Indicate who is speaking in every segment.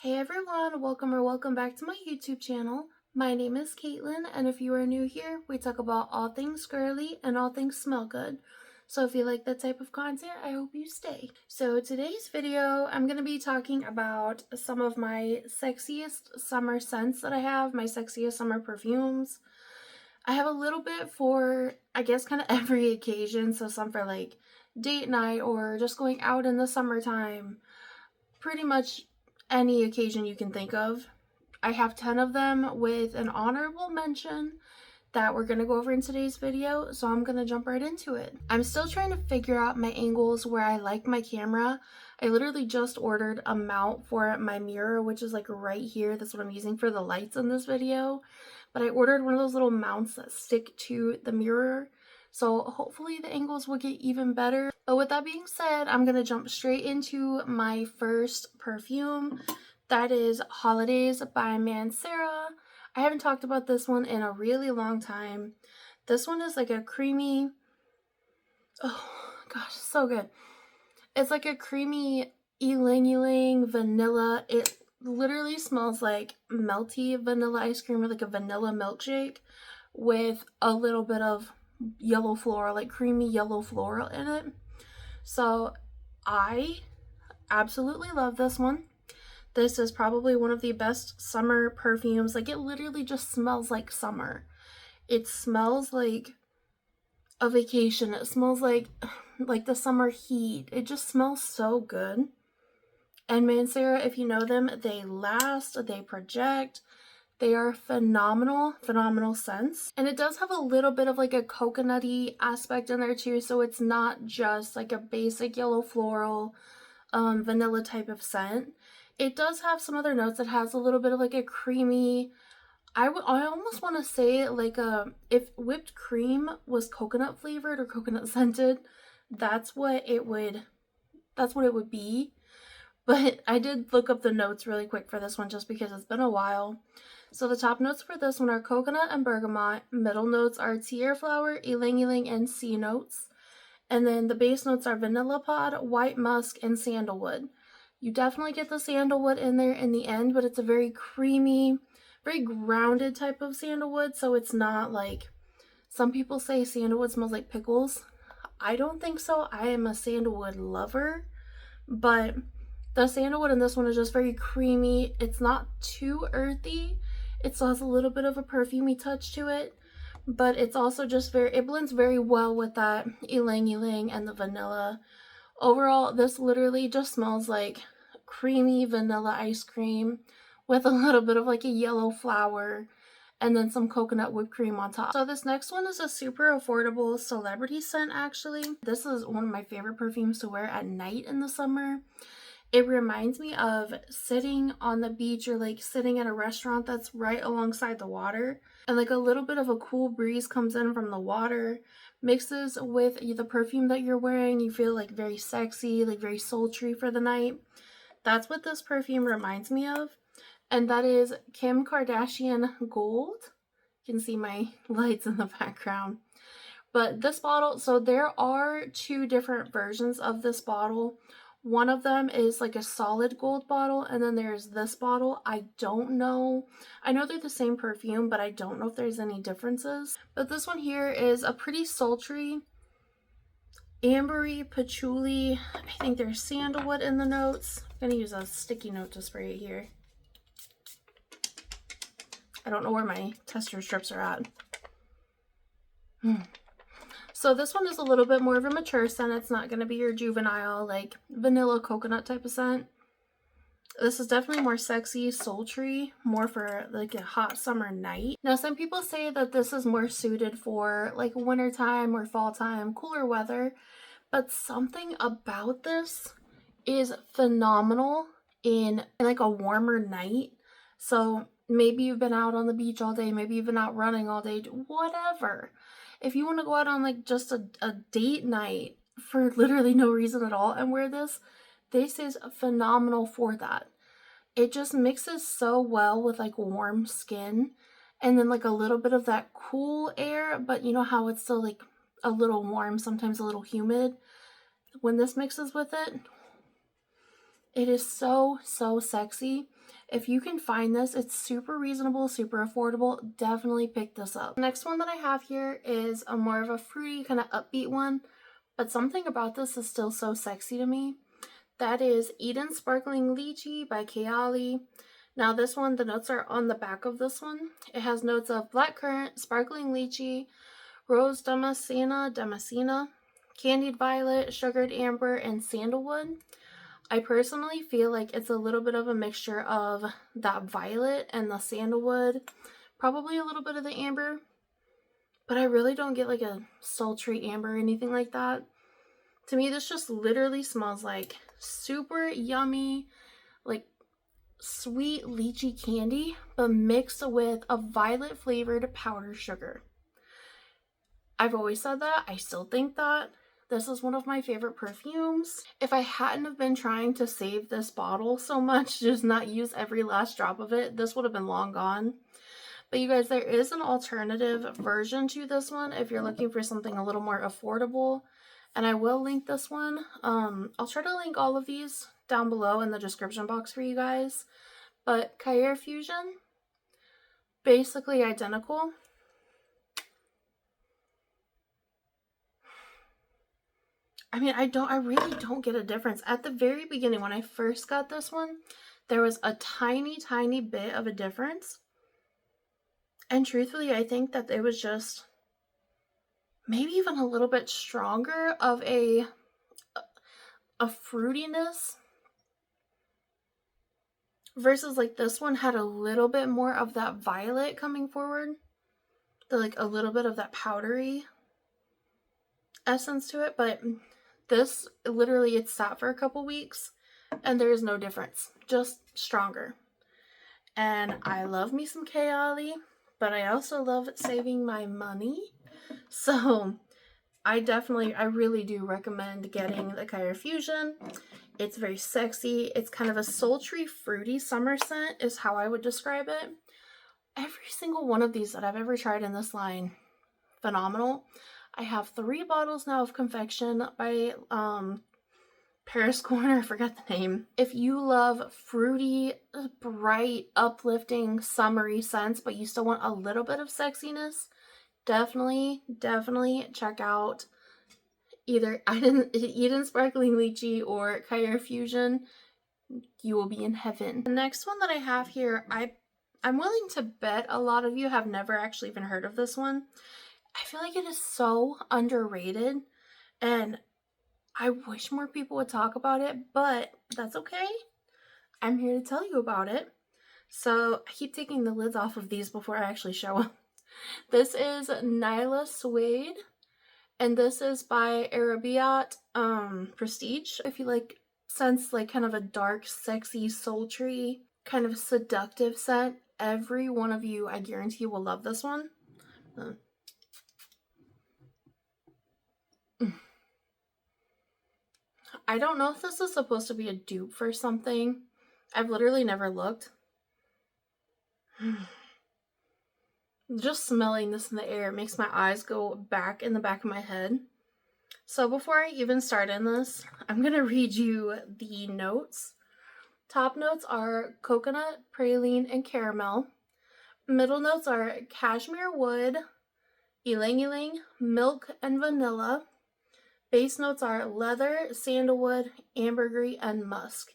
Speaker 1: Hey everyone, welcome back to my YouTube channel. My name is Caitlin, and if you are new here, we talk about all things girly and all things smell good. So if you like that type of content, I hope you stay. So today's video, I'm going to be talking about some of my sexiest summer scents that I have, my sexiest summer perfumes. I have a little bit for, I guess, kind of every occasion. So some for like date night or just going out in the summertime. Pretty much any occasion you can think of. I have 10 of them with an honorable mention that we're going to go over in today's video, so I'm going to jump right into it. I'm still trying to figure out my angles where I like my camera. I literally just ordered a mount for my mirror, which is like right here. That's what I'm using for the lights in this video. But I ordered one of those little mounts that stick to the mirror, so hopefully the angles will get even better. But with that being said, I'm going to jump straight into my first perfume. That is Holidays by Mancera. I haven't talked about this one in a really long time. This one is like a creamy, oh gosh, so good. It's like a creamy ylang-ylang vanilla. It literally smells like melty vanilla ice cream or like a vanilla milkshake with a little bit of yellow floral, like creamy yellow floral in it. So I absolutely love this one. This is probably one of the best summer perfumes. Like, it literally just smells like summer. It smells like a vacation. It smells like the summer heat. It just smells so good. And Mancera, if you know them, they last, they project. They are phenomenal scents. And it does have a little bit of like a coconutty aspect in there too. So it's not just like a basic yellow floral, vanilla type of scent. It does have some other notes that has a little bit of like a creamy, I almost want to say like if whipped cream was coconut flavored or coconut scented, that's what it would be. But I did look up the notes really quick for this one just because it's been a while. So the top notes for this one are coconut and bergamot. Middle notes are tiare flower, ylang-ylang, and sea notes. And then the base notes are vanilla pod, white musk, and sandalwood. You definitely get the sandalwood in there in the end, but it's a very creamy, very grounded type of sandalwood. So it's not like, some people say sandalwood smells like pickles. I don't think so. I am a sandalwood lover, but the sandalwood in this one is just very creamy. It's not too earthy. It still has a little bit of a perfumey touch to it, but it's also just it blends very well with that ylang-ylang and the vanilla. Overall, this literally just smells like creamy vanilla ice cream with a little bit of like a yellow flower and then some coconut whipped cream on top. So this next one is a super affordable celebrity scent actually. This is one of my favorite perfumes to wear at night in the summer. It reminds me of sitting on the beach or like sitting at a restaurant that's right alongside the water, and like a little bit of a cool breeze comes in from the water, mixes with the perfume that you're wearing. You feel like very sexy, like very sultry for the night. That's what this perfume reminds me of, and that is Kim Kardashian Gold. You can see my lights in the background. But this bottle, so there are two different versions of this bottle. One of them is like a solid gold bottle, and then there's this bottle. I don't know. I know they're the same perfume, but I don't know if there's any differences. But this one here is a pretty sultry, ambery, patchouli. I think there's sandalwood in the notes. I'm going to use a sticky note to spray it here. I don't know where my tester strips are at. So this one is a little bit more of a mature scent. It's not going to be your juvenile, like vanilla coconut type of scent. This is definitely more sexy, sultry, more for like a hot summer night. Now, some people say that this is more suited for like wintertime or fall time, cooler weather, but something about this is phenomenal in like a warmer night. So maybe you've been out on the beach all day, maybe you've been out running all day, whatever. If you want to go out on like just a date night for literally no reason at all and wear this is phenomenal for that. It just mixes so well with like warm skin and then like a little bit of that cool air, but you know how it's still like a little warm, sometimes a little humid. When this mixes with it, It is so, so sexy. If you can find this, it's super reasonable, super affordable. Definitely pick this up. The next one that I have here is a more of a fruity, kind of upbeat one, but something about this is still so sexy to me. That is Eden Sparkling Lychee by Kayali. Now this one, the notes are on the back of this one. It has notes of blackcurrant, sparkling lychee, rose damascena, candied violet, sugared amber, and sandalwood. I personally feel like it's a little bit of a mixture of that violet and the sandalwood, probably a little bit of the amber, but I really don't get like a sultry amber or anything like that. To me, this just literally smells like super yummy, like sweet lychee candy, but mixed with a violet flavored powdered sugar. I've always said that. I still think that. This is one of my favorite perfumes. If I hadn't have been trying to save this bottle so much, just not use every last drop of it, this would have been long gone. But you guys, there is an alternative version to this one if you're looking for something a little more affordable. And I will link this one. I'll try to link all of these down below in the description box for you guys. But Cahier Fusion, basically identical. I mean, I really don't get a difference. At the very beginning, when I first got this one, there was a tiny, tiny bit of a difference. And truthfully, I think that it was just maybe even a little bit stronger of a fruitiness. Versus like this one had a little bit more of that violet coming forward. Like a little bit of that powdery essence to it. But this, literally, it sat for a couple weeks and there is no difference, just stronger. And I love me some Kayali, but I also love saving my money. So I really do recommend getting the Cahier Fusion. It's very sexy. It's kind of a sultry, fruity summer scent is how I would describe it. Every single one of these that I've ever tried in this line, phenomenal. I have 3 bottles now of Confection by Paris Corner, I forgot the name. If you love fruity, bright, uplifting, summery scents, but you still want a little bit of sexiness, definitely check out either Eden Sparkling Lychee or Cahier Fusion. You will be in heaven. The next one that I have here, I'm willing to bet a lot of you have never actually even heard of this one. I feel like it is so underrated, and I wish more people would talk about it, but that's okay. I'm here to tell you about it. So I keep taking the lids off of these before I actually show them. This is Nyla Suede, and this is by Arabiyat Prestige. If you like sense like kind of a dark, sexy, sultry, kind of seductive scent, every one of you, I guarantee, will love this one. I don't know if this is supposed to be a dupe for something. I've literally never looked. Just smelling this in the air makes my eyes go back in the back of my head. So before I even start in this, I'm going to read you the notes. Top notes are coconut, praline, and caramel. Middle notes are cashmere wood, ylang ylang, milk, and vanilla. Base notes are leather, sandalwood, ambergris, and musk.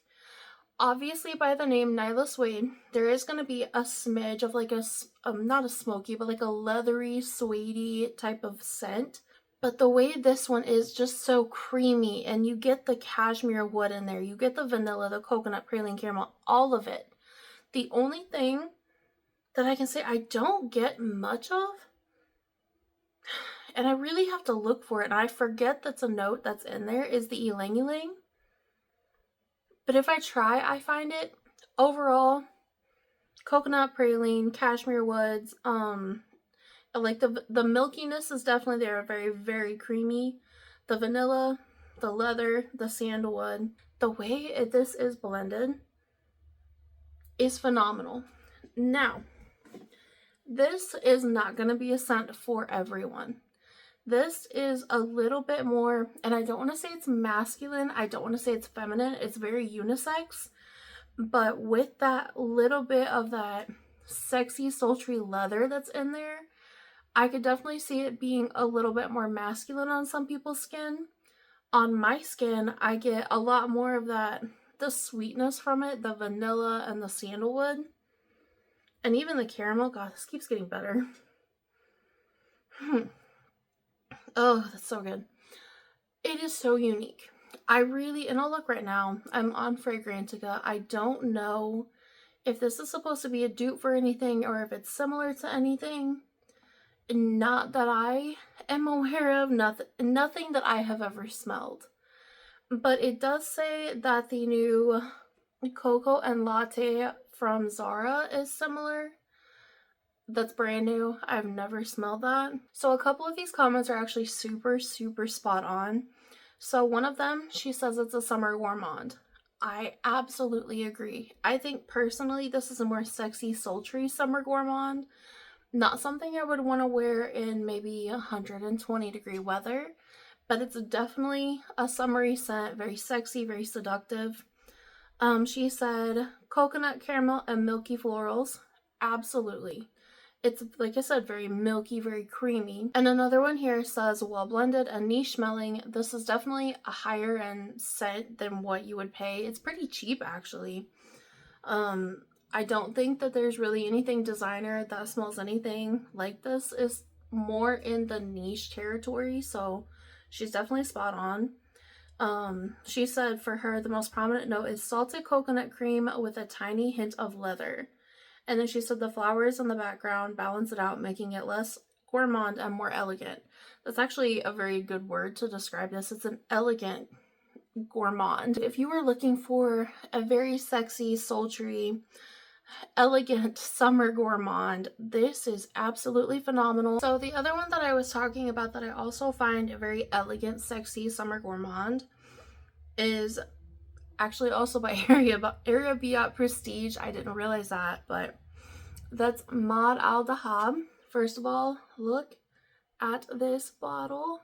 Speaker 1: Obviously, by the name Nyla Suede, there is going to be a smidge of like a, not a smoky, but like a leathery, suede type of scent. But the way this one is just so creamy, and you get the cashmere wood in there, you get the vanilla, the coconut, praline, caramel, all of it. The only thing that I can say I don't get much of, and I really have to look for it, and I forget that's a note that's in there, is the ylang ylang. But if I try, I find it. Overall, coconut, praline, cashmere woods, like the milkiness is definitely there, very, very creamy. The vanilla, the leather, the sandalwood, the way this is blended is phenomenal. Now, this is not going to be a scent for everyone. This is a little bit more, and I don't want to say it's masculine, I don't want to say it's feminine, it's very unisex, but with that little bit of that sexy, sultry leather that's in there, I could definitely see it being a little bit more masculine on some people's skin. On my skin, I get a lot more of that, the sweetness from it, the vanilla and the sandalwood. And even the caramel. God, this keeps getting better. Oh, that's so good. It is so unique. I really, and I'll look right now. I'm on Fragrantica. I don't know if this is supposed to be a dupe for anything or if it's similar to anything. Not that I am aware of, nothing that I have ever smelled. But it does say that the new Cocoa and Latte from Zara is similar. That's brand new. I've never smelled that. So a couple of these comments are actually super spot on. So one of them, she says it's a summer gourmand. I absolutely agree. I think personally this is a more sexy, sultry summer gourmand. Not something I would want to wear in maybe 120-degree weather, but it's definitely a summery scent, very sexy, very seductive. She said coconut, caramel, and milky florals. Absolutely. It's, like I said, very milky, very creamy. And another one here says, well blended and niche smelling. This is definitely a higher end scent than what you would pay. It's pretty cheap, actually. I don't think that there's really anything designer that smells anything like this. Is more in the niche territory, so she's definitely spot on. She said for her, the most prominent note is salted coconut cream with a tiny hint of leather. And then she said the flowers in the background balance it out, making it less gourmand and more elegant. That's actually a very good word to describe this. It's an elegant gourmand. If you were looking for a very sexy, sultry, elegant summer gourmand, this is absolutely phenomenal. So the other one that I was talking about that I also find a very elegant, sexy summer gourmand is actually also by Arabiyat Prestige. I didn't realize that, but that's Mahd Al Dhahab. First of all, look at this bottle.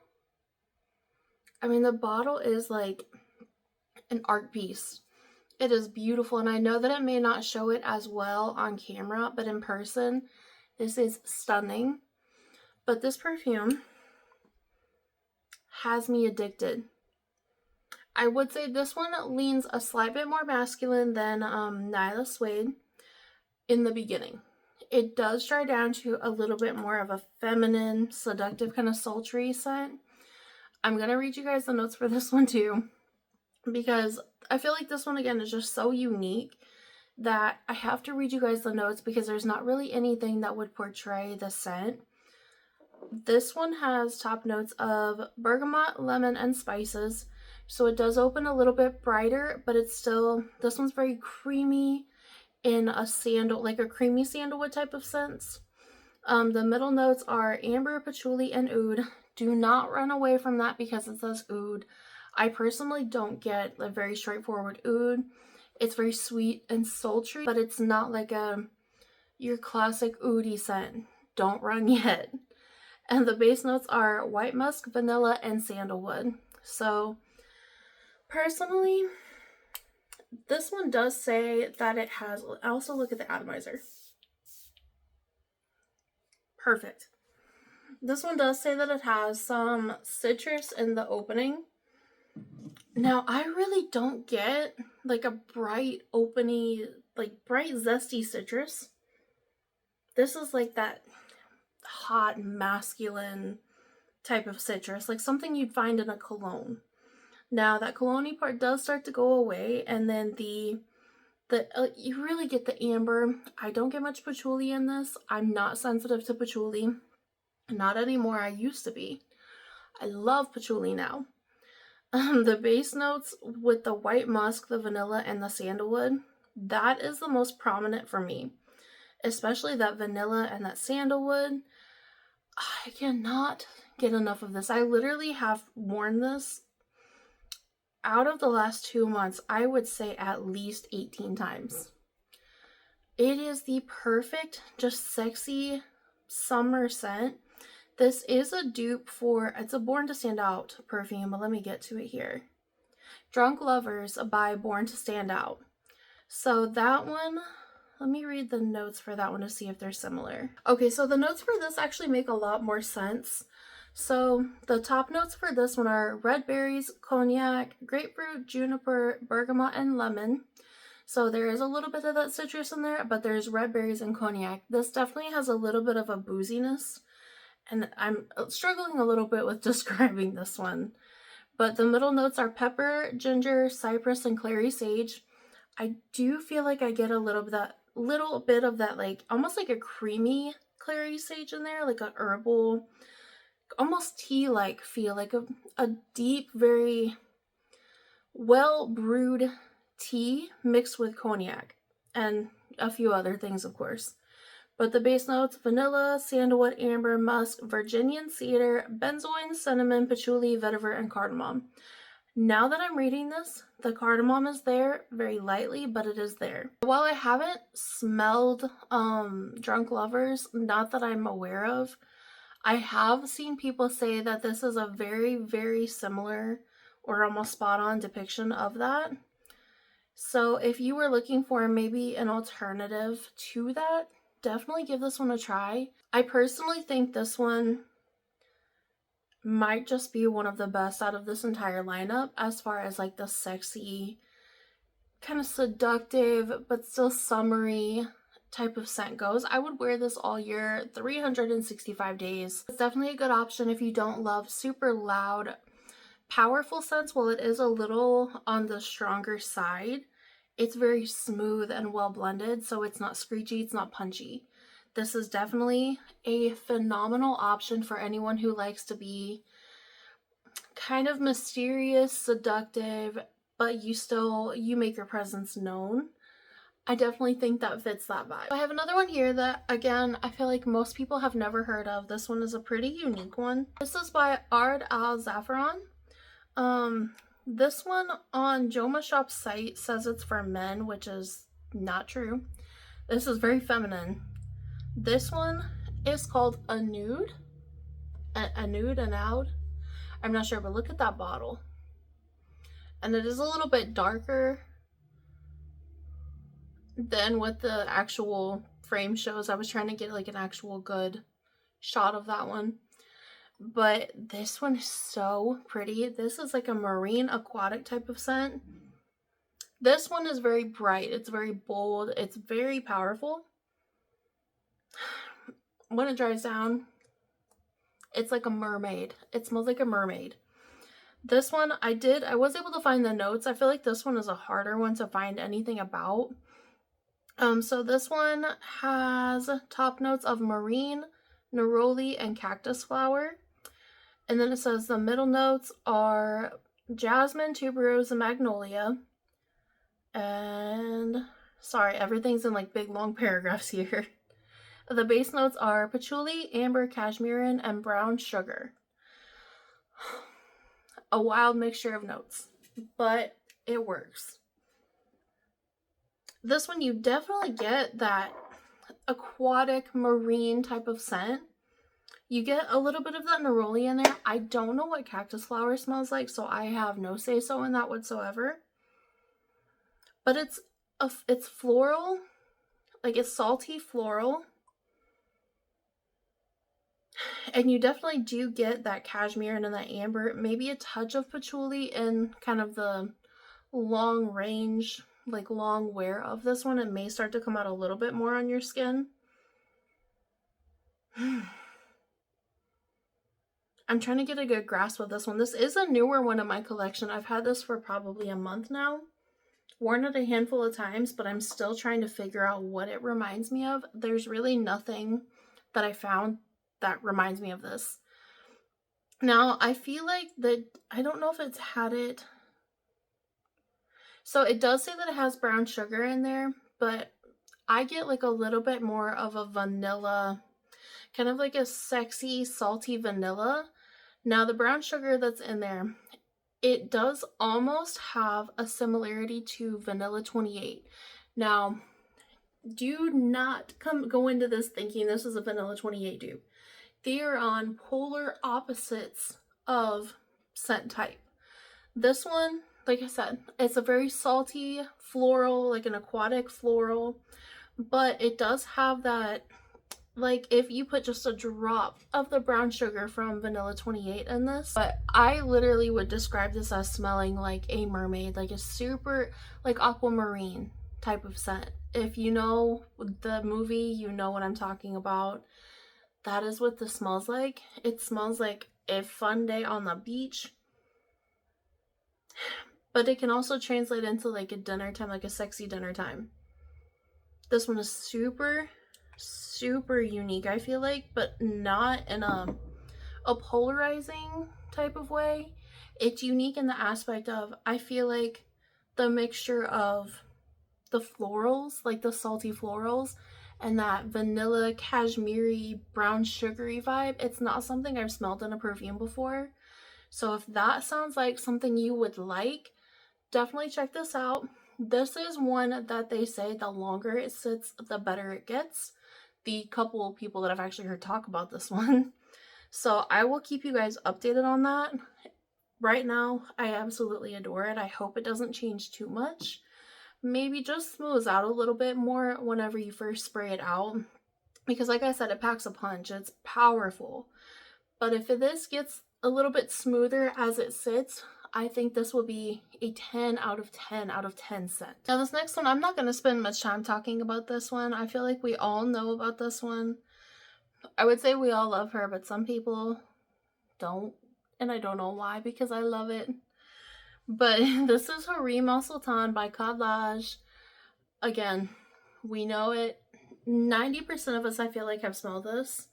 Speaker 1: I mean, the bottle is like an art piece. It is beautiful, and I know that it may not show it as well on camera, but in person, this is stunning. But this perfume has me addicted. I would say this one leans a slight bit more masculine than Nyla Suede in the beginning. It does dry down to a little bit more of a feminine, seductive, kind of sultry scent. I'm going to read you guys the notes for this one too, because I feel like this one again is just so unique that I have to read you guys the notes because there's not really anything that would portray the scent. This one has top notes of bergamot, lemon, and spices. So it does open a little bit brighter, but it's still, this one's very creamy in a sandal, like a creamy sandalwood type of sense. The middle notes are amber, patchouli, and oud. Do not run away from that because it says oud. I personally don't get a very straightforward oud. It's very sweet and sultry, but it's not like your classic oudy scent. Don't run yet. And the base notes are white musk, vanilla, and sandalwood. So personally, this one does say that it has, also look at the atomizer. Perfect. This one does say that it has some citrus in the opening. Now, I really don't get like a bright, openy, like bright, zesty citrus. This is like that hot, masculine type of citrus, like something you'd find in a cologne. Now, that cologne part does start to go away, and then you really get the amber. I don't get much patchouli in this. I'm not sensitive to patchouli. Not anymore. I used to be. I love patchouli now. The base notes with the white musk, the vanilla, and the sandalwood, that is the most prominent for me. Especially that vanilla and that sandalwood. I cannot get enough of this. I literally have worn this out of the last 2 months, I would say at least 18 times. It is the perfect, just sexy summer scent This is a dupe for, it's a Born to Stand Out perfume, but let me get to it here. Drunk Lovers by Born to Stand Out. So that one, let me read the notes for that one to see if they're similar. Okay, so the notes for this actually make a lot more sense. So the top notes for this one are red berries, cognac, grapefruit, juniper, bergamot, and lemon. So there is a little bit of that citrus in there, but there's red berries and cognac. This definitely has a little bit of a booziness, and I'm struggling a little bit with describing this one. But the middle notes are pepper, ginger, cypress, and clary sage. I do feel like I get a little bit of that, like almost like a creamy clary sage in there, like a herbal, almost tea-like feel, like a deep, very well brewed tea mixed with cognac and a few other things, of course. But the base notes: vanilla, sandalwood, amber, musk, Virginian cedar, benzoin, cinnamon, patchouli, vetiver, and cardamom. Now that I'm reading this, the cardamom is there very lightly, but it is there. While I haven't smelled Drunk Lovers, not that I'm aware of, I have seen people say that this is a very, very similar or almost spot on depiction of that. So if you were looking for maybe an alternative to that, definitely give this one a try. I personally think this one might just be one of the best out of this entire lineup as far as like the sexy, kind of seductive, but still summery type of scent goes. I would wear this all year, 365 days. It's definitely a good option if you don't love super loud, powerful scents. While it is a little on the stronger side, it's very smooth and well blended, so it's not screechy, it's not punchy. This is definitely a phenomenal option for anyone who likes to be kind of mysterious, seductive, but you make your presence known. I definitely think that fits that vibe. I have another one here that, again, I feel like most people have never heard of. This one is a pretty unique one. This is by Ard Al Zaafaran. This one on Joma Shop's site says it's for men, which is not true. This is very feminine. This one is called Anoud. Anoud. I'm not sure, but look at that bottle. And it is a little bit darker than what the actual frame shows. I was trying to get like an actual good shot of that one. But this one is so pretty. This is like a marine aquatic type of scent. This one is very bright. It's very bold. It's very powerful. When it dries down, it's like a mermaid. It smells like a mermaid. This one, I was able to find the notes. I feel like this one is a harder one to find anything about. So this one has top notes of marine, neroli, and cactus flower. And then it says the middle notes are jasmine, tuberose, and magnolia. And sorry, everything's in like big long paragraphs here. The base notes are patchouli, amber, cashmere, and brown sugar. A wild mixture of notes, but it works. This one, you definitely get that aquatic marine type of scent. You get a little bit of that neroli in there. I don't know what cactus flower smells like, so I have no say-so in that whatsoever. But it's floral, like it's salty floral. And you definitely do get that cashmere and that amber, maybe a touch of patchouli in kind of the long range, like long wear of this one. It may start to come out a little bit more on your skin. I'm trying to get a good grasp of this one. This is a newer one in my collection. I've had this for probably a month now. Worn it a handful of times, but I'm still trying to figure out what it reminds me of. There's really nothing that I found that reminds me of this. Now, I feel like that, I don't know if it's had it. So it does say that it has brown sugar in there, but I get like a little bit more of a vanilla, kind of like a sexy, salty vanilla. Now, the brown sugar that's in there, it does almost have a similarity to Vanilla 28. Now, do not go into this thinking this is a Vanilla 28 dupe. They are on polar opposites of scent type. This one, like I said, it's a very salty floral, like an aquatic floral, but it does have that, like if you put just a drop of the brown sugar from Vanilla 28 in this. But I literally would describe this as smelling like a mermaid, like a super like aquamarine type of scent. If you know the movie, you know what I'm talking about. That is what this smells like. It smells like a fun day on the beach, but it can also translate into like a dinner time, like a sexy dinner time. This one is super unique, I feel like, but not in a polarizing type of way. It's unique in the aspect of, I feel like the mixture of the florals, like the salty florals, and that vanilla cashmere brown sugary vibe, it's not something I've smelled in a perfume before. So if that sounds like something you would like, definitely check this out. This is one that they say the longer it sits, the better it gets. The couple of people that I've actually heard talk about this one. So I will keep you guys updated on that. Right now, I absolutely adore it. I hope it doesn't change too much. Maybe just smooths out a little bit more whenever you first spray it out. Because like I said, it packs a punch. It's powerful. But if this gets a little bit smoother as it sits, I think this will be a 10 out of 10 out of 10 scent. Now this next one, I'm not going to spend much time talking about this one. I feel like we all know about this one. I would say we all love her, but some people don't. And I don't know why, because I love it. But this is Hareem Al Sultan by Kardashian. Again, we know it. 90% of us, I feel like, have smelled this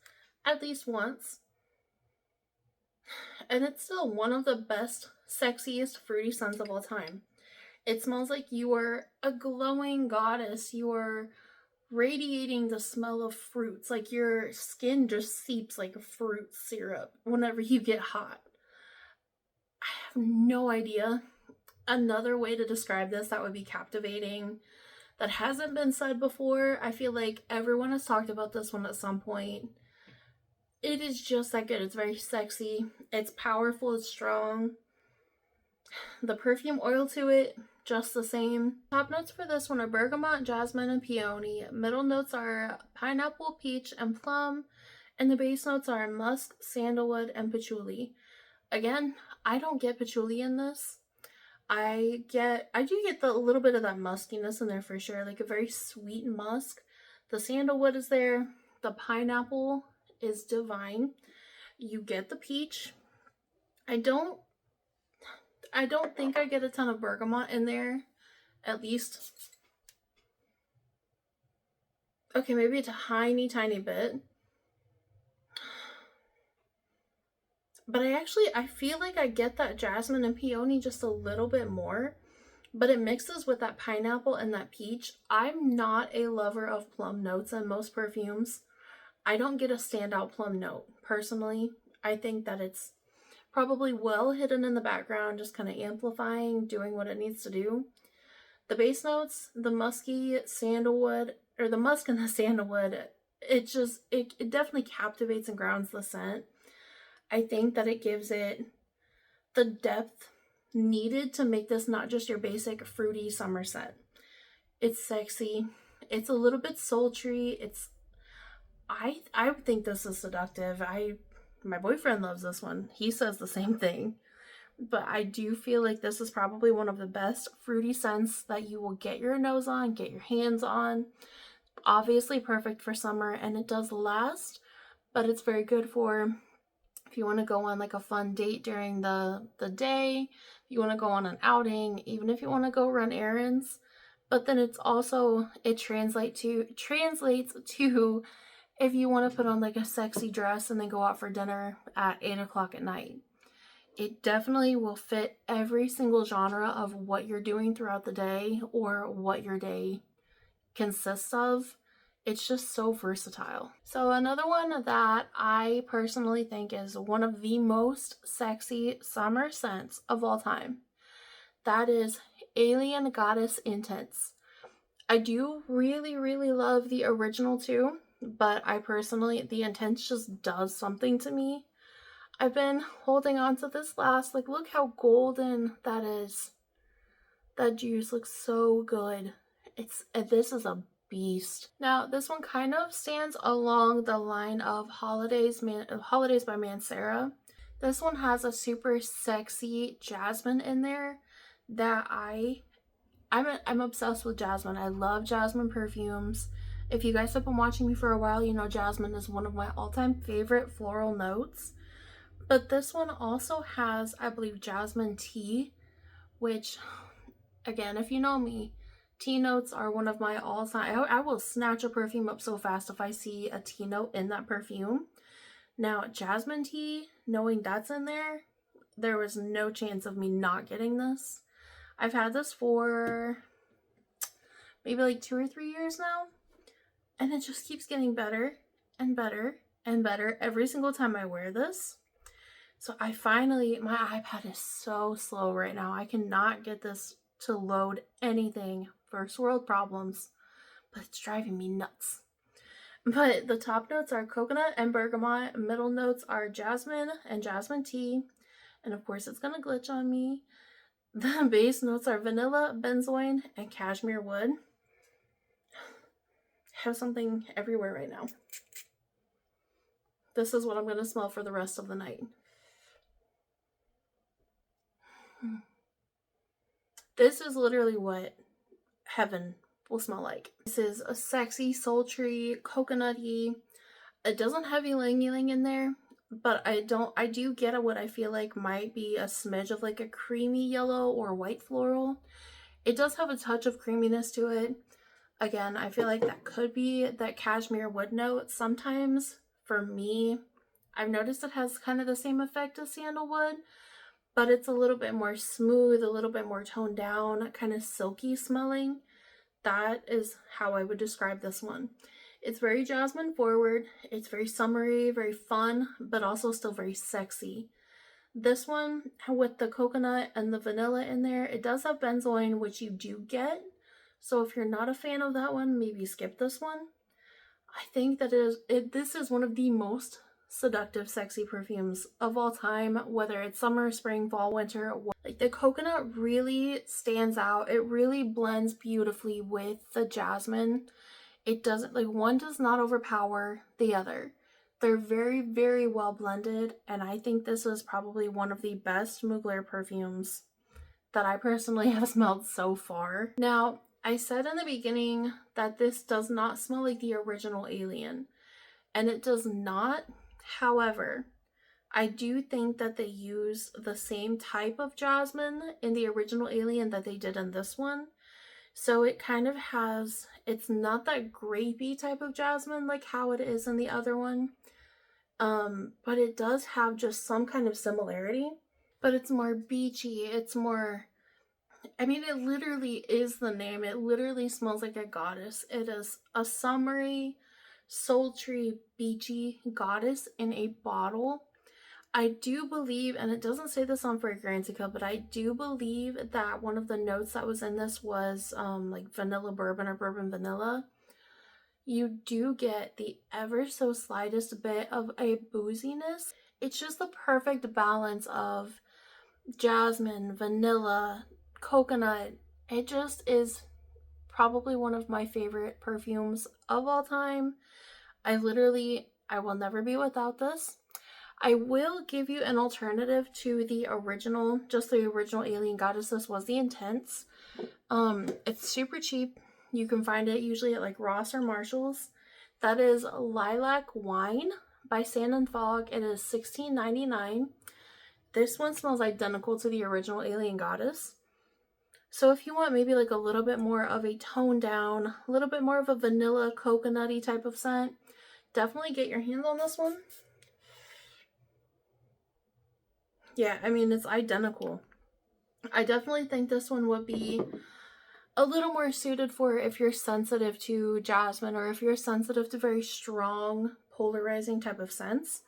Speaker 1: at least once. And it's still one of the best, sexiest fruity scents of all time. It smells like you are a glowing goddess. You are radiating the smell of fruits. Like your skin just seeps like a fruit syrup whenever you get hot. I have no idea another way to describe this that would be captivating, that hasn't been said before. I feel like everyone has talked about this one at some point. It is just that good. It's very sexy. It's powerful. It's strong. The perfume oil to it, just the same. Top notes for this one are bergamot, jasmine, and peony. Middle notes are pineapple, peach, and plum. And the base notes are musk, sandalwood, and patchouli. Again, I don't get patchouli in this. I do get a little bit of that muskiness in there for sure, like a very sweet musk. The sandalwood is there. The pineapple is divine. You get the peach. I don't think I get a ton of bergamot in there, at least. Okay, maybe a tiny bit. But I feel like I get that jasmine and peony just a little bit more, but it mixes with that pineapple and that peach. I'm not a lover of plum notes in most perfumes. I don't get a standout plum note, personally. I think that it's probably well hidden in the background, just kind of amplifying, doing what it needs to do. The base notes, the musky sandalwood, or the musk and the sandalwood, it definitely captivates and grounds the scent. I think that it gives it the depth needed to make this not just your basic fruity summer scent. It's sexy. It's a little bit sultry. I think this is seductive. My boyfriend loves this one. He says the same thing. But I do feel like this is probably one of the best fruity scents that you will get your nose on, get your hands on. Obviously perfect for summer, and it does last, but it's very good for if you want to go on like a fun date during the day, if you want to go on an outing, even if you want to go run errands. But then it translates to if you want to put on like a sexy dress and then go out for dinner at 8 o'clock at night. It definitely will fit every single genre of what you're doing throughout the day or what your day consists of. It's just so versatile. So another one that I personally think is one of the most sexy summer scents of all time, that is Alien Goddess Intense. I do really love the original too. but I personally, the intense just does something to me. I've been holding on to this last, like, look how golden that is. That juice looks so good. This is a beast. Now, this one kind of stands along the line of Holidays by Mancera. This one has a super sexy jasmine in there that I'm obsessed with jasmine. I love jasmine perfumes. If you guys have been watching me for a while, you know jasmine is one of my all-time favorite floral notes. But this one also has, I believe, jasmine tea, which, again, if you know me, tea notes are one of my all-time. I will snatch a perfume up so fast if I see a tea note in that perfume. Now, jasmine tea, knowing that's in there, there was no chance of me not getting this. I've had this for maybe like 2 or 3 years now, and it just keeps getting better and better and better every single time I wear this. So my iPad is so slow right now. I cannot get this to load anything. First world problems, but it's driving me nuts. But the top notes are coconut and bergamot. Middle notes are jasmine and jasmine tea. And of course it's gonna glitch on me. The base notes are vanilla, benzoin, and cashmere wood. I have something everywhere right now. This is what I'm gonna smell for the rest of the night. This is literally what heaven will smell like. This is a sexy, sultry, coconutty. It doesn't have ylang-ylang in there, but I do get what I feel like might be a smidge of like a creamy yellow or white floral. It does have a touch of creaminess to it. Again, I feel like that could be that cashmere wood note. Sometimes, for me, I've noticed it has kind of the same effect as sandalwood, but it's a little bit more smooth, a little bit more toned down, kind of silky smelling. That is how I would describe this one. It's very jasmine forward. It's very summery, very fun, but also still very sexy. This one, with the coconut and the vanilla in there, it does have benzoin, which you do get. So if you're not a fan of that one, maybe skip this one. I think that this is one of the most seductive, sexy perfumes of all time, whether it's summer, spring, fall, winter. Like, the coconut really stands out. It really blends beautifully with the jasmine. It doesn't, like, one does not overpower the other. They're very, very well blended, and I think this is probably one of the best Mugler perfumes that I personally have smelled so far. Now, I said in the beginning that this does not smell like the original Alien, and it does not. However, I do think that they use the same type of jasmine in the original Alien that they did in this one. So it kind of has, it's not that grapey type of jasmine like how it is in the other one. But it does have just some kind of similarity. But it's more beachy, it's more, I mean, it literally is the name. It literally smells like a goddess. It is a summery, sultry, beachy goddess in a bottle. I do believe, and it doesn't say this on Fragrantica, but I do believe that one of the notes that was in this was like vanilla bourbon or bourbon vanilla. You do get the ever so slightest bit of a booziness. It's just the perfect balance of jasmine, vanilla, coconut. It just is probably one of my favorite perfumes of all time. I will never be without this. I will give you an alternative to the original, just the original Alien Goddess. This was the Intense. It's super cheap. You can find it usually at like Ross or Marshall's. That is Lilac Wine by Sand and Fog. It is $16.99. This one smells identical to the original Alien Goddess. So if you want maybe like a little bit more of a toned down, a little bit more of a vanilla coconutty type of scent, definitely get your hands on this one. Yeah, I mean, it's identical. I definitely think this one would be a little more suited for if you're sensitive to jasmine or if you're sensitive to very strong, polarizing type of scents.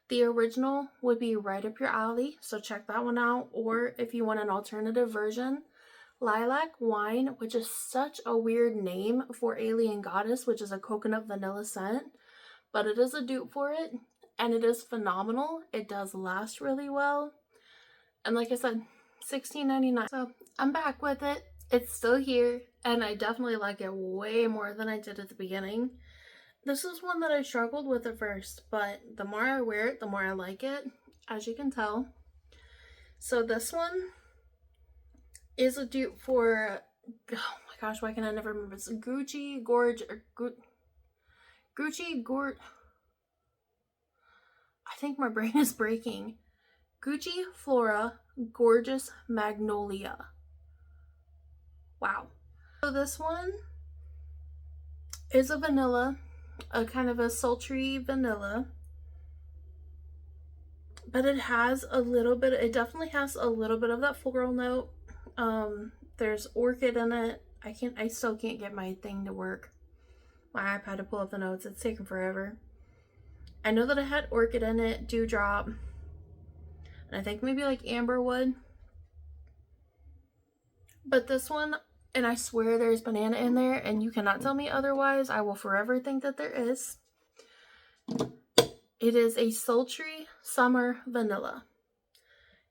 Speaker 1: The original would be right up your alley, so check that one out. Or if you want an alternative version, Lilac Wine, which is such a weird name for Alien Goddess, which is a coconut vanilla scent, but it is a dupe for it, and it is phenomenal. It does last really well, and like I said, $16.99. So I'm back with it. It's still here, and I definitely like it way more than I did at the beginning. This is one that I struggled with at first, but the more I wear it, the more I like it, as you can tell. So this one is a dupe for, oh my gosh, why can I never remember? It's Gucci Gorge, or Gucci Gorge. I think my brain is breaking. Gucci Flora Gorgeous Magnolia. Wow. So this one is a vanilla, a kind of a sultry vanilla, but it has a little bit, it definitely has a little bit of that floral note. There's orchid in it. I still can't get my thing to work. My iPad to pull up the notes. It's taken forever. I know that I had orchid in it, dewdrop, and I think maybe like amberwood. But this one, and I swear there's banana in there, and you cannot tell me otherwise. I will forever think that there is. It is a sultry summer vanilla.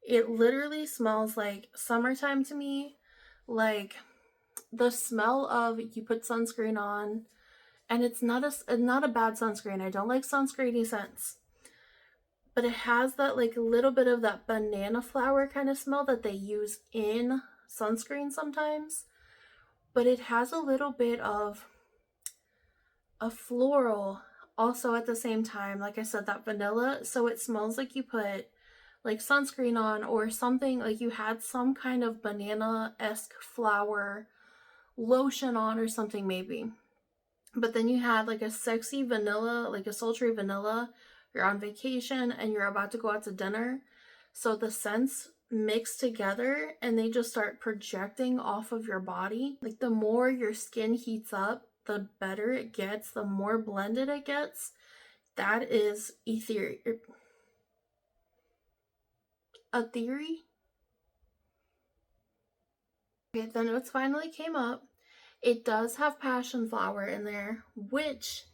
Speaker 1: It literally smells like summertime to me. Like the smell of, you put sunscreen on, and it's not a bad sunscreen. I don't like sunscreeny scents, but it has that like little bit of that banana flower kind of smell that they use in sunscreen sometimes, but it has a little bit of a floral also at the same time. Like I said, that vanilla, so it smells like you put like sunscreen on, or something, like you had some kind of banana-esque flower lotion on or something maybe. But then you had like a sexy vanilla, like a sultry vanilla. You're on vacation and you're about to go out to dinner. So the scents mix together and they just start projecting off of your body. Like the more your skin heats up, the better it gets, the more blended it gets. That is ethereal. A theory? Okay, the notes finally came up. It does have passion flower in there, which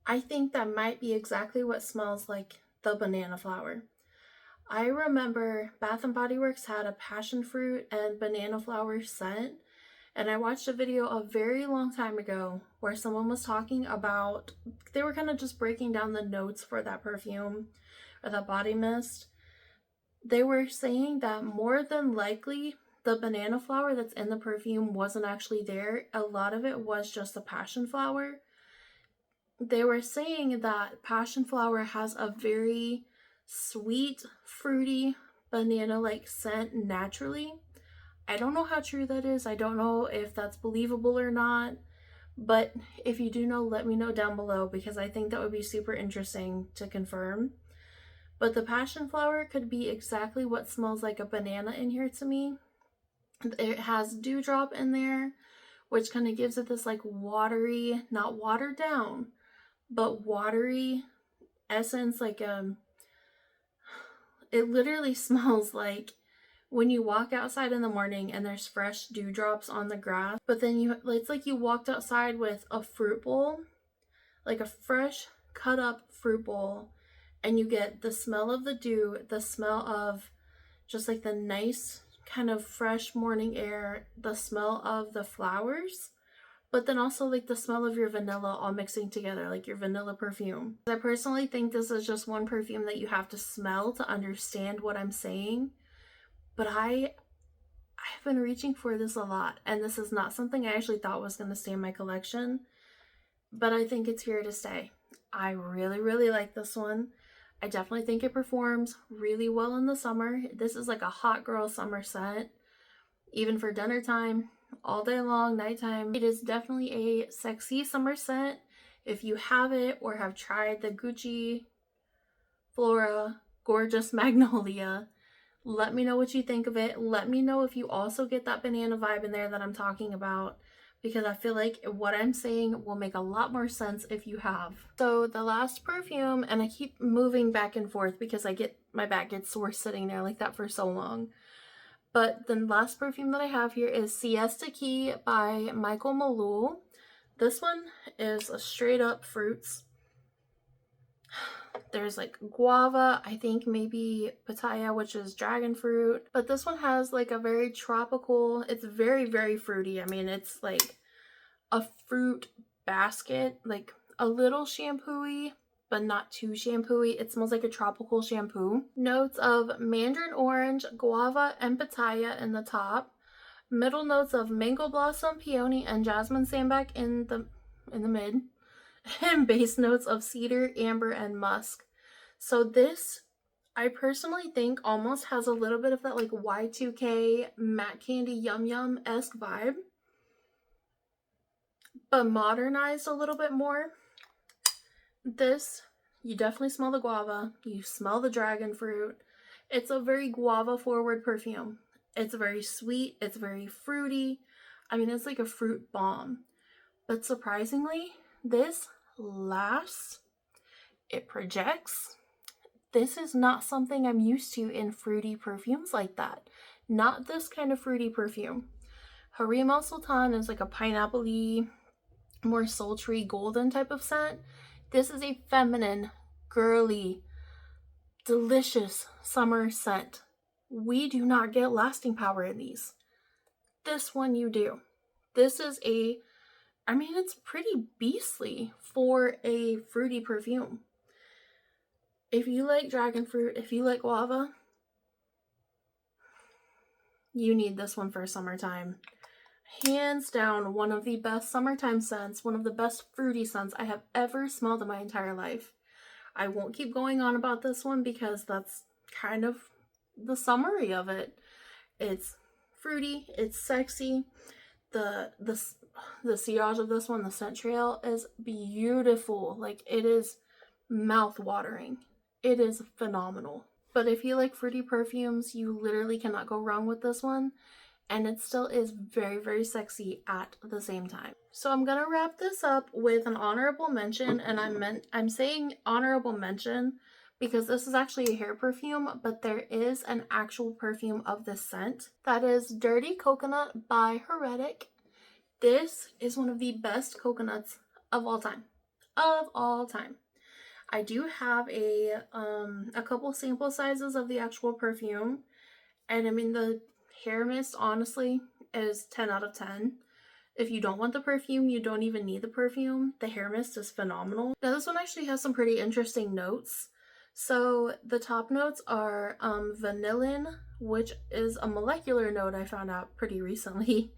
Speaker 1: I think that might be exactly what smells like the banana flower. I remember Bath and Body Works had a passion fruit and banana flower scent, and I watched a video a very long time ago where someone was talking about, they were kind of just breaking down the notes for that perfume or that body mist. They were saying that more than likely the banana flower that's in the perfume wasn't actually there. A lot of it was just the passion flower. They were saying that passion flower has a very sweet, fruity, banana-like scent naturally. I don't know how true that is. I don't know if that's believable or not. But if you do know, let me know down below, because I think that would be super interesting to confirm. But the passion flower could be exactly what smells like a banana in here to me. It has dewdrop in there, which kind of gives it this like watery, not watered down, but watery essence. Like it literally smells like when you walk outside in the morning and there's fresh dewdrops on the grass, but then it's like you walked outside with a fruit bowl, like a fresh cut up fruit bowl, and you get the smell of the dew, the smell of just like the nice kind of fresh morning air, the smell of the flowers, but then also like the smell of your vanilla all mixing together, like your vanilla perfume. I personally think this is just one perfume that you have to smell to understand what I'm saying, but I have been reaching for this a lot, and this is not something I actually thought was going to stay in my collection, but I think it's here to stay. I really, really like this one. I definitely think it performs really well in the summer. This is like a hot girl summer scent, even for dinner time, all day long, nighttime. It is definitely a sexy summer scent. If you have it or have tried the Gucci Flora Gorgeous Magnolia, let me know what you think of it. Let me know if you also get that banana vibe in there that I'm talking about, because I feel like what I'm saying will make a lot more sense if you have. So the last perfume, and I keep moving back and forth because my back gets sore sitting there like that for so long. But the last perfume that I have here is Siesta Key by Michael Malul. This one is a straight up fruits. There's like guava, I think maybe pitaya, which is dragon fruit. But this one has like a very tropical, it's very, very fruity. I mean, it's like a fruit basket, like a little shampoo-y, but not too shampoo-y. It smells like a tropical shampoo. Notes of mandarin orange, guava, and pitaya in the top. Middle notes of mango blossom, peony, and jasmine sambac in the mid. And base notes of cedar, amber, and musk. So this, I personally think, almost has a little bit of that like Y2K matte candy yum yum-esque vibe, but modernized a little bit more. This, you definitely smell the guava, you smell the dragon fruit. It's a very guava forward perfume. It's very sweet, it's very fruity. I mean, it's like a fruit bomb. But surprisingly, this lasts, it projects. This is not something I'm used to in fruity perfumes like that. Not this kind of fruity perfume. Hareem Al Sultan is like a pineapple-y, more sultry, golden type of scent. This is a feminine, girly, delicious summer scent. We do not get lasting power in these. This one you do. This is a, I mean, it's pretty beastly for a fruity perfume. If you like dragon fruit, if you like guava, you need this one for summertime. Hands down, one of the best summertime scents, one of the best fruity scents I have ever smelled in my entire life. I won't keep going on about this one because that's kind of the summary of it. It's fruity, it's sexy. The sillage of this one, the scent trail, is beautiful. Like, it is mouth-watering. It is phenomenal. But if you like fruity perfumes, you literally cannot go wrong with this one. And it still is very, very sexy at the same time. So I'm gonna wrap this up with an honorable mention, and I'm saying honorable mention because this is actually a hair perfume, but there is an actual perfume of this scent. That is Dirty Coconut by Heretic. This is one of the best coconuts of all time. Of all time. I do have a couple sample sizes of the actual perfume, and I mean, the hair mist honestly is 10 out of 10. If you don't want the perfume, you don't even need the perfume. The hair mist is phenomenal. Now this one actually has some pretty interesting notes. So the top notes are vanillin, which is a molecular note I found out pretty recently,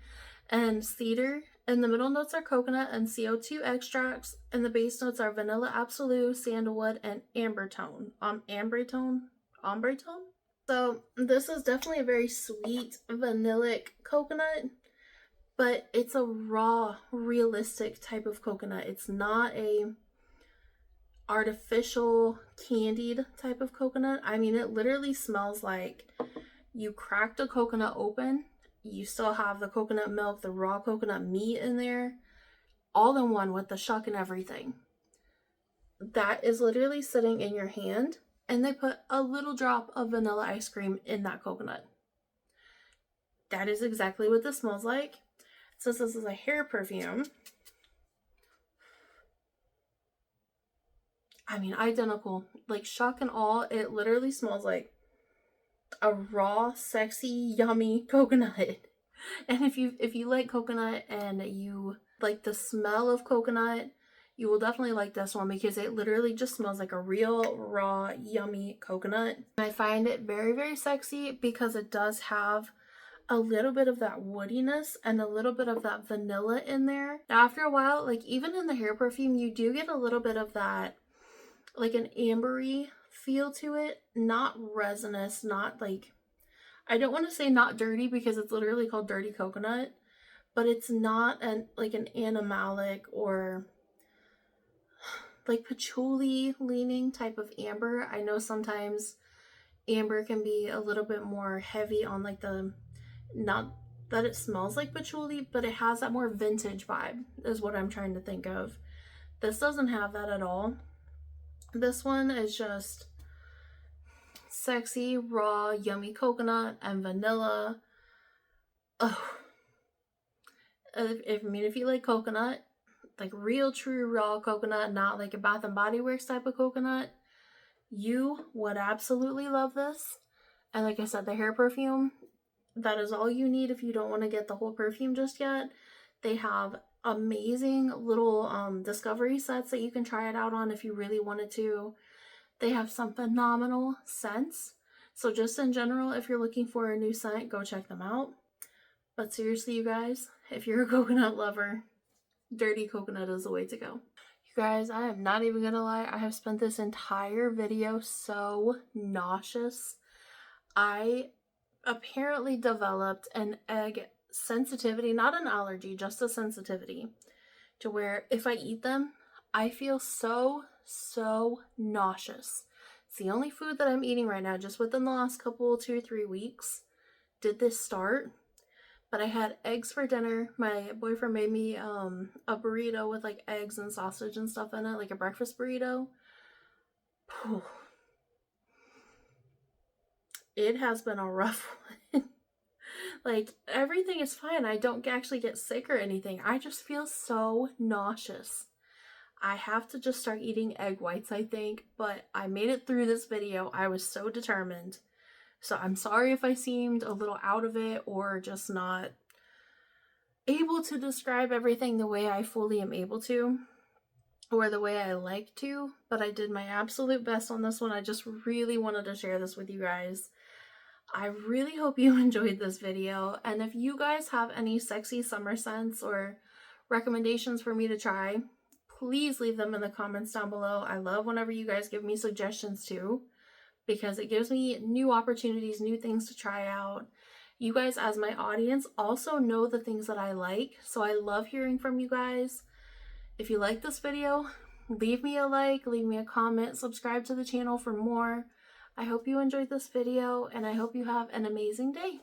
Speaker 1: and cedar. And the middle notes are coconut and CO2 extracts, and the base notes are vanilla absolute, sandalwood, and amber tone. Amber tone? So this is definitely a very sweet vanillic coconut, but it's a raw, realistic type of coconut. It's not a artificial, candied type of coconut. I mean, it literally smells like you cracked a coconut open. You still have the coconut milk, the raw coconut meat in there, all in one with the shuck and everything. That is literally sitting in your hand, and they put a little drop of vanilla ice cream in that coconut. That is exactly what this smells like. So this is a hair perfume. I mean, identical. Like, shock and awe, it literally smells like a raw, sexy, yummy coconut. And if you like coconut and you like the smell of coconut, you will definitely like this one because it literally just smells like a real, raw, yummy coconut. I find it very, very sexy because it does have a little bit of that woodiness and a little bit of that vanilla in there. Now, after a while, like even in the hair perfume, you do get a little bit of that, like an ambery feel to it. Not resinous, not like, I don't want to say not dirty because it's literally called Dirty Coconut, but it's not like an animalic or like patchouli leaning type of amber. I know sometimes amber can be a little bit more heavy on like the, not that it smells like patchouli, but it has that more vintage vibe is what I'm trying to think of. This doesn't have that at all. This one is just sexy, raw, yummy coconut and vanilla. Oh, if you like coconut, like real true raw coconut, not like a Bath and Body Works type of coconut, you would absolutely love this. And like I said, the hair perfume, that is all you need if you don't want to get the whole perfume just yet. They have amazing little discovery sets that you can try it out on if you really wanted to. They have some phenomenal scents. So just in general, if you're looking for a new scent, go check them out. But seriously, you guys, if you're a coconut lover, dirty coconut is the way to go. You guys, I am not even gonna lie, I have spent this entire video so nauseous. I apparently developed an egg sensitivity, not an allergy, just a sensitivity, to where if I eat them, I feel so nauseous. It's the only food that I'm eating right now, just within the last couple, 2 or 3 weeks did this start. But I had eggs for dinner. My boyfriend made me a burrito with like eggs and sausage and stuff in it, like a breakfast burrito. It has been a rough one. Like, everything is fine. I don't actually get sick or anything. I just feel so nauseous. I have to just start eating egg whites, I think. But I made it through this video. I was so determined. So I'm sorry if I seemed a little out of it or just not able to describe everything the way I fully am able to, or the way I like to, but I did my absolute best on this one. I just really wanted to share this with you guys. I really hope you enjoyed this video, and if you guys have any sexy summer scents or recommendations for me to try, please leave them in the comments down below. I love whenever you guys give me suggestions too, because it gives me new opportunities, new things to try out. You guys, as my audience, also know the things that I like, so I love hearing from you guys. If you like this video, leave me a like, leave me a comment, subscribe to the channel for more. I hope you enjoyed this video, and I hope you have an amazing day.